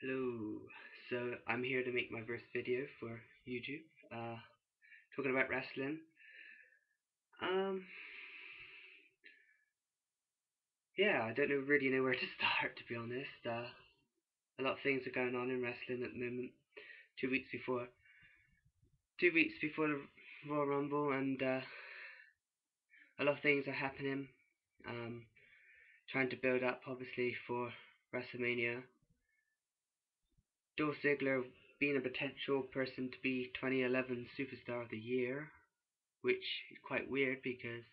Hello. So I'm here to make my first video for YouTube, talking about wrestling. Um, yeah, I don't really know where to start, to be honest. A lot of things are going on in wrestling at the moment. 2 weeks before, 2 weeks before the Royal Rumble, and a lot of things are happening. Um, Trying to build up, obviously, for WrestleMania. Dolph Ziggler being a potential person to be 2011 Superstar of the Year, which is quite weird because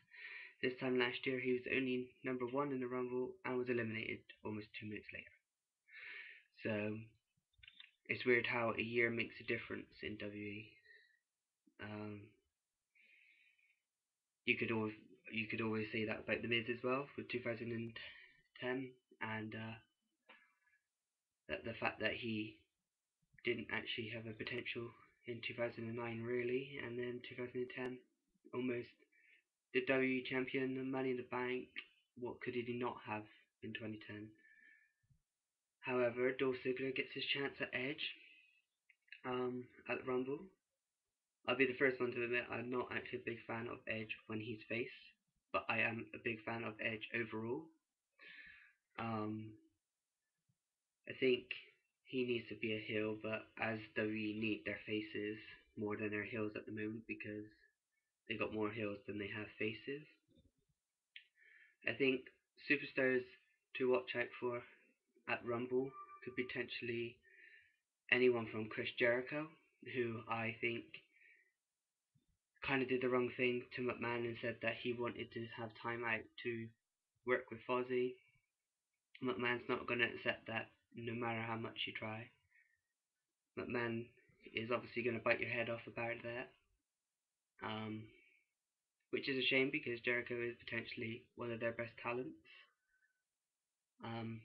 this time last year he was only number one in the Rumble and was eliminated almost 2 minutes later. So it's weird how a year makes a difference in WWE. Um, you could always say that about the Miz as well with 2010, and that the fact that he didn't actually have a potential in 2009 really, and then 2010 almost the WWE champion, the Money in the Bank. What could he not have in 2010? However, Dolph Ziggler gets his chance at Edge at the Rumble. I'll be the first one to admit I'm not actually a big fan of Edge when he's face, but I am a big fan of Edge overall. Um, I think he needs to be a heel, but as WWE need their faces more than their heels at the moment because they got more heels than they have faces. I think superstars to watch out for at Rumble could potentially anyone from Chris Jericho, who I think kind of did the wrong thing to McMahon and said that he wanted to have time out to work with Fozzy. McMahon's not going to accept that no matter how much you try. McMahon is obviously going to bite your head off about that, um, which is a shame because Jericho is potentially one of their best talents. Um,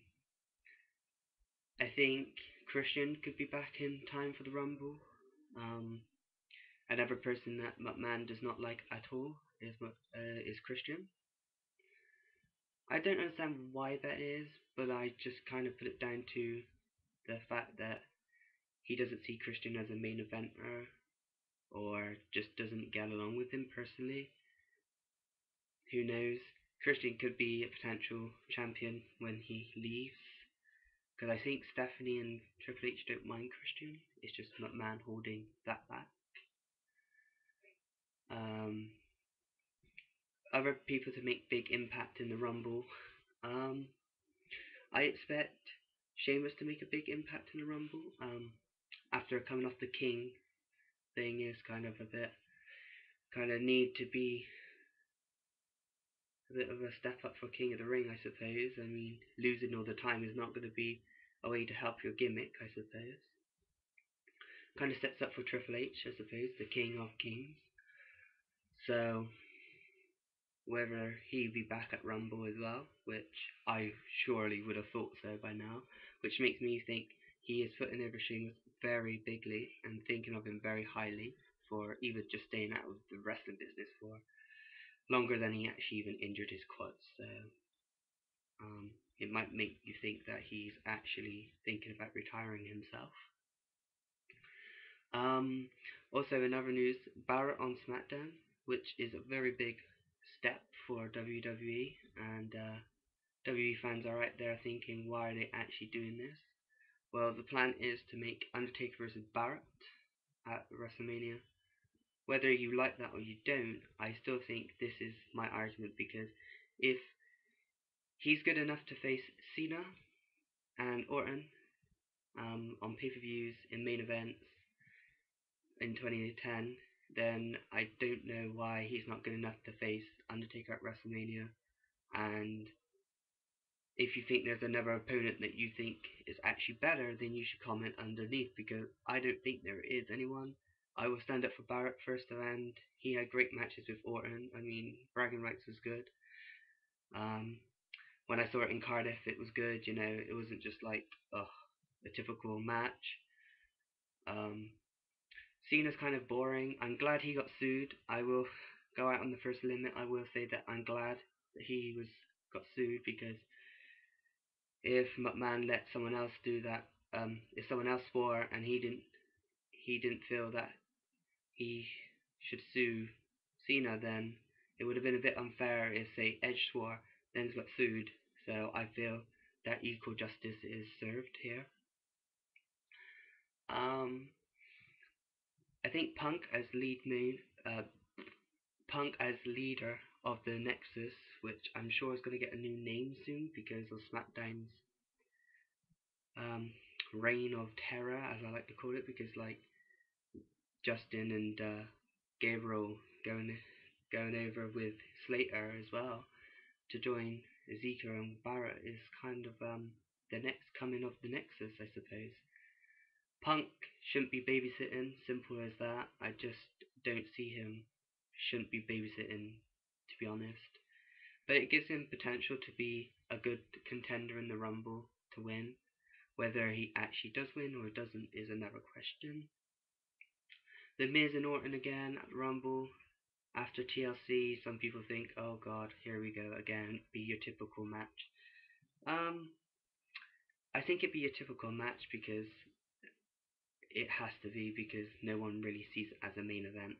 I think Christian could be back in time for the Rumble. Um, Another person that McMahon does not like at all is Christian. I don't understand why that is, but I just kind of put it down to the fact that he doesn't see Christian as a main eventer or just doesn't get along with him personally. Who knows? Christian could be a potential champion when he leaves. Because I think Stephanie and Triple H don't mind Christian. It's just McMahon holding that back. Um, Other people to make big impact in the Rumble. Um, I expect Sheamus to make a big impact in the Rumble. After coming off the King thing is kind of a bit, kind of need to be a bit of a step up for King of the Ring, I suppose. I mean, losing all the time is not going to be a way to help your gimmick, I suppose. Kind of sets up for Triple H, I suppose, the King of Kings. So, whether he be back at Rumble as well, which I surely would have thought so by now, which makes me think he is putting over Sheamus very bigly and thinking of him very highly for even just staying out of the wrestling business for longer than he actually even injured his quads. So it might make you think that he's actually thinking about retiring himself. Um, Also, in other news, Barrett on SmackDown, which is a very big step for WWE, and WWE fans are out there thinking, why are they actually doing this? Well, the plan is to make Undertaker versus Barrett at WrestleMania. Whether you like that or you don't, I still think this is my argument because if he's good enough to face Cena and Orton on pay-per-views in main events in 2010, then I don't know why he's not good enough to face Undertaker at WrestleMania. And if you think there's another opponent that you think is actually better, then you should comment underneath because I don't think there is anyone. I will stand up for Barrett first and he had great matches with Orton. I mean, bragging rights was good. Um, when I saw it in Cardiff, it was good. You know, it wasn't just like a typical match. Um, Cena's kind of boring. I'm glad he got sued. I will go out on the first limit. I will say that I'm glad that he got sued because if McMahon let someone else do that if someone else swore and he didn't feel that he should sue Cena, then it would have been a bit unfair if, say, Edge swore, then got sued. So I feel that equal justice is served here. I think Punk as leader of the Nexus, which I'm sure is going to get a new name soon because of SmackDown's um, reign of terror, as I like to call it, because like Justin and Gabriel going over with Slater as well to join Ezekiel and Barrett is kind of the next coming of the Nexus, I suppose. Punk shouldn't be babysitting, simple as that. I just don't see him shouldn't be babysitting, to be honest. But it gives him potential to be a good contender in the Rumble to win. Whether he actually does win or doesn't is another question. The Miz and Orton again at the Rumble. After TLC, some people think, oh god, here we go again, be your typical match. I think it'd be a typical match because it has to be, because no one really sees it as a main event.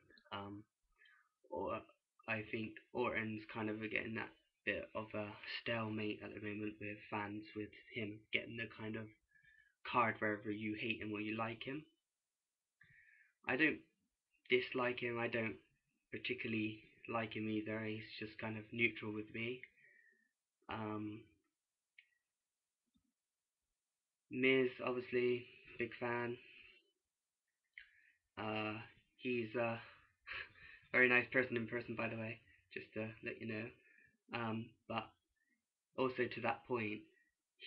Or I think Orton's kind of getting that bit of a stalemate at the moment with fans, with him getting the kind of card wherever you hate him or you like him. I don't dislike him, I don't particularly like him either, he's just kind of neutral with me. Miz, obviously, big fan. He's a very nice person in person, by the way, just to let you know. But also to that point,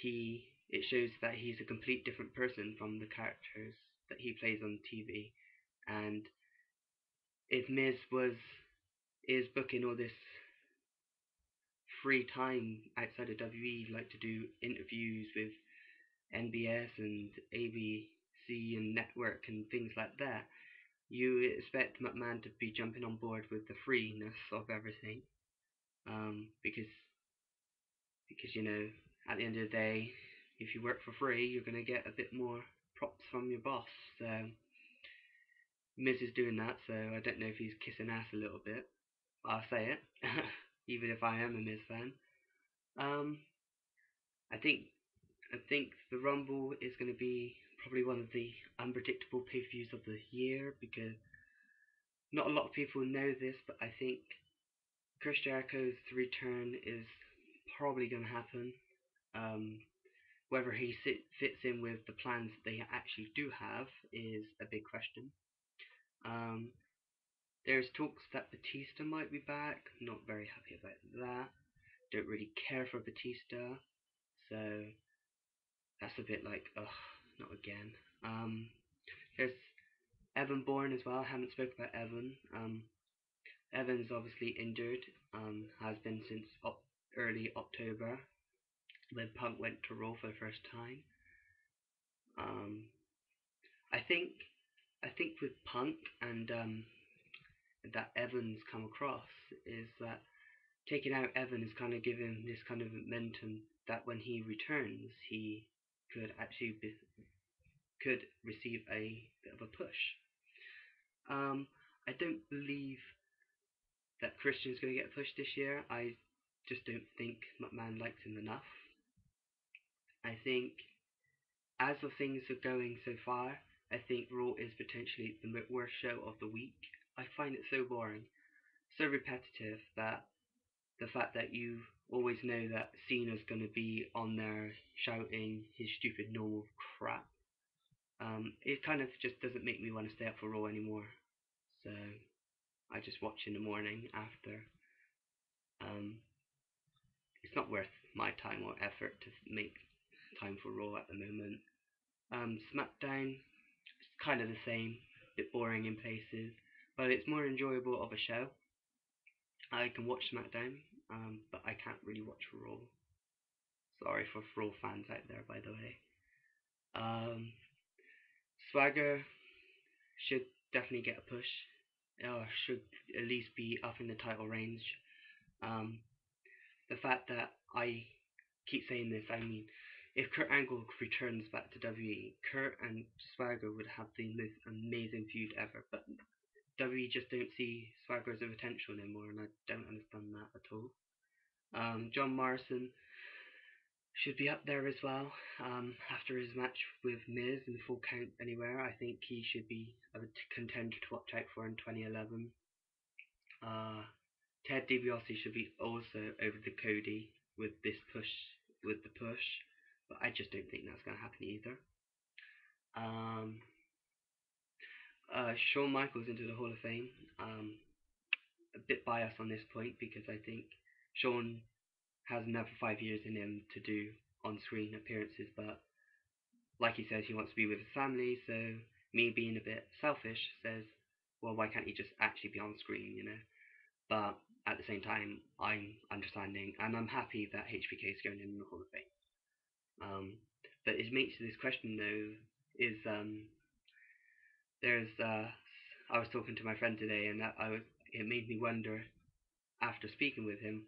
it shows that he's a complete different person from the characters that he plays on TV. And if Miz is booking all this free time outside of WWE, like to do interviews with NBS and ABC and Network and things like that, you expect McMahon to be jumping on board with the freeness of everything, because you know, at the end of the day, if you work for free, you're gonna get a bit more props from your boss. So Miz is doing that, so I don't know if he's kissing ass a little bit. I'll say it, even if I am a Miz fan. Um, I think the Rumble is going to be probably one of the unpredictable pay-per-views of the year, because not a lot of people know this, but I think Chris Jericho's return is probably going to happen. Whether he fits in with the plans that they actually do have is a big question. There's talks that Batista might be back. Not very happy about that. Don't really care for Batista, so that's a bit like, ugh, not again. There's Evan Bourne as well. I haven't spoken about Evan. Evan's obviously injured. Has been since early October when Punk went to Raw for the first time. I think with Punk and that Evan's come across is that taking out Evan is kind of giving this kind of momentum that when he returns, he could actually could receive a bit of a push. I don't believe that Christian's going to get pushed this year. I just don't think McMahon likes him enough. I think, as of things are going so far, I think Raw is potentially the worst show of the week. I find it so boring, so repetitive, that the fact that you always know that Cena's going to be on there shouting his stupid normal crap, it kind of just doesn't make me want to stay up for Raw anymore. So I just watch in the morning after. It's not worth my time or effort to make time for Raw at the moment. SmackDown, it's kind of the same, a bit boring in places, but it's more enjoyable of a show. I can watch SmackDown, but I can't really watch Raw. Sorry for Raw fans out there, by the way. Swagger should definitely get a push. Should at least be up in the title range. The fact that I keep saying this, I mean, if Kurt Angle returns back to WWE, Kurt and Swagger would have the most amazing feud ever. But WWE just don't see Swagger as a potential anymore, and I don't understand that at all. John Morrison should be up there as well. After his match with Miz in Full Count Anywhere, I think he should be a contender to watch out for in 2011. Ted DiBiase should be also over the Cody with the push, but I just don't think that's going to happen either. Shawn Michaels into the Hall of Fame. A bit biased on this point because I think Shawn has another 5 years in him to do on-screen appearances, but like he says, he wants to be with his family, so me being a bit selfish says, well, why can't he just actually be on screen, you know? But at the same time, I'm understanding, and I'm happy that HBK is going in the Hall of Fame. But it makes this question though, is I was talking to my friend today, and it made me wonder, after speaking with him,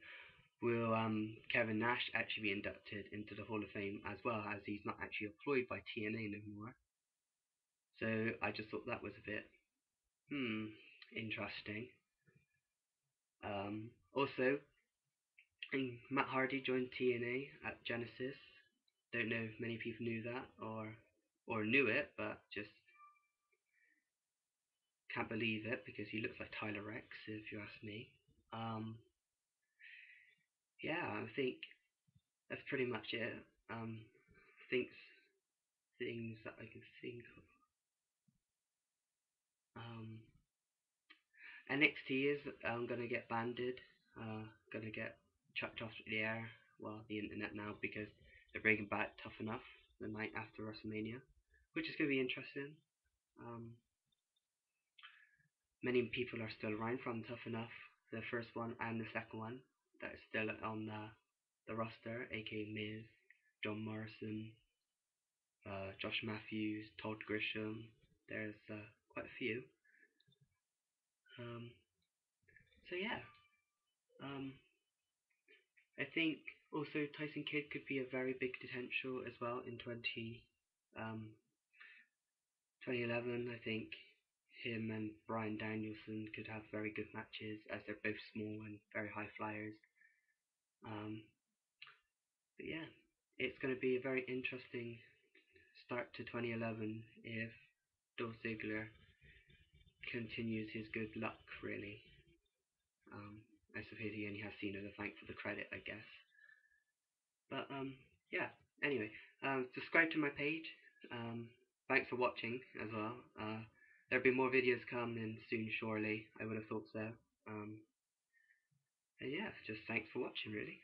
will Kevin Nash actually be inducted into the Hall of Fame as well, as he's not actually employed by TNA no more. So I just thought that was a bit interesting. Also, Matt Hardy joined TNA at Genesis. Don't know if many people knew that or knew it, but just can't believe it because he looks like Tyler Rex, if you ask me. Yeah, I think that's pretty much it. Things that I can think of. NXT is gonna get banded, gonna get chucked off the air, well, the internet now, because they're bringing back Tough Enough the night after WrestleMania, which is gonna be interesting. Many people are still around from Tough Enough, the first one and the second one, that is still on the roster, aka Miz, John Morrison, Josh Matthews, Todd Grisham. There's quite a few. So yeah, I think also Tyson Kidd could be a very big potential as well in 2011. I think him and Bryan Danielson could have very good matches, as they're both small and very high flyers. But yeah, it's going to be a very interesting start to 2011 if Dolph Ziggler continues his good luck, really. I suppose he only has Cena to thank for the credit, I guess. But yeah. Anyway, subscribe to my page. Thanks for watching as well. There'll be more videos coming soon, surely. I would have thought so. And yeah, just thanks for watching, really.